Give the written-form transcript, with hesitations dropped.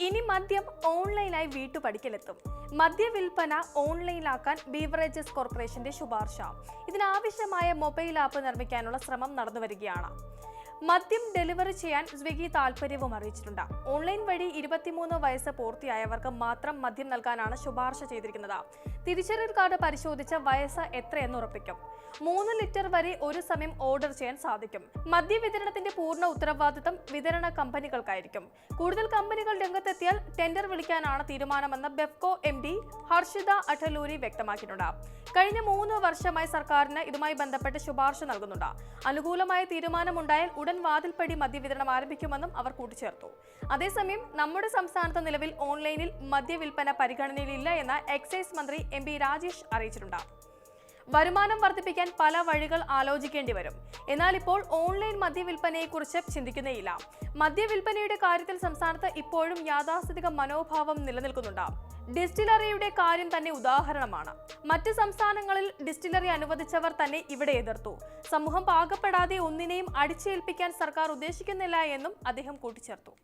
ഇനി മദ്യം ഓൺലൈനായി വീട്ടുപടിക്കലെത്തും. മദ്യവിൽപ്പന ഓൺലൈനിലാക്കാൻ ബീവറേജസ് കോർപ്പറേഷന്റെ ശുപാർശ. ഇതിനാവശ്യമായ മൊബൈൽ ആപ്പ് നിർമ്മിക്കാനുള്ള ശ്രമം നടന്നുവരികയാണ്. മദ്യം ഡെലിവറി ചെയ്യാൻ സ്വിഗ്ഗി താൽപര്യവും അറിയിച്ചിട്ടുണ്ട്. ഓൺലൈൻ വഴി 23 വയസ്സ് പൂർത്തിയായവർക്ക് മാത്രം മദ്യം നൽകാനാണ് ശുപാർശ ചെയ്തിരിക്കുന്നത്. തിരിച്ചറിയൽ കാർഡ് പരിശോധിച്ച് വയസ്സ് എത്രയെന്ന് ഉറപ്പിക്കും. 3 ലിറ്റർ വരെ ഒരു സമയം ഓർഡർ ചെയ്യാൻ സാധിക്കും. മദ്യവിതരണത്തിന്റെ പൂർണ്ണ ഉത്തരവാദിത്തം വിതരണ കമ്പനികൾക്കായിരിക്കും. കൂടുതൽ കമ്പനികൾ രംഗത്തെത്തിയാൽ ടെൻഡർ വിളിക്കാനാണ് തീരുമാനമെന്ന് ബെഫ്കോ MD ഹർഷിത അഠലൂരി വ്യക്തമാക്കിയിട്ടുണ്ട്. കഴിഞ്ഞ 3 വർഷമായി സർക്കാരിന് ഇതുമായി ബന്ധപ്പെട്ട് ശുപാർശ നൽകുന്നുണ്ട്. അനുകൂലമായ തീരുമാനമുണ്ടായാൽ ഉടൻ വാതിൽപ്പടി മദ്യവിതരണം ആരംഭിക്കുമെന്നും അവർ കൂട്ടിച്ചേർത്തു. അതേസമയം നമ്മുടെ സംസ്ഥാനത്ത് നിലവിൽ ഓൺലൈനിൽ മദ്യവിൽപ്പന പരിഗണനയിലില്ല എന്ന് എക്സൈസ് മന്ത്രി MP രാജേഷ് അറിയിച്ചിട്ടുണ്ട്. വരുമാനം വർദ്ധിപ്പിക്കാൻ പല വഴികൾ ആലോചിക്കേണ്ടി വരും. എന്നാൽ ഇപ്പോൾ ഓൺലൈൻ മദ്യവിൽപ്പനയെക്കുറിച്ച് ചിന്തിക്കുന്നേയില്ല. മദ്യവിൽപ്പനയുടെ കാര്യത്തിൽ സംസ്ഥാനത്ത് ഇപ്പോഴും യാഥാസ്ഥിതിക മനോഭാവം നിലനിൽക്കുന്നുണ്ട്. ഡിസ്റ്റിലറിയുടെ കാര്യം തന്നെ ഉദാഹരണമാണ്. മറ്റ് സംസ്ഥാനങ്ങളിൽ ഡിസ്റ്റിലറി അനുവദിച്ചവർ തന്നെ ഇവിടെ എതിർത്തു. സമൂഹം പാകപ്പെടാതെ ഒന്നിനെയും അടിച്ചേൽപ്പിക്കാൻ സർക്കാർ ഉദ്ദേശിക്കുന്നില്ല എന്നും അദ്ദേഹം കൂട്ടിച്ചേർത്തു.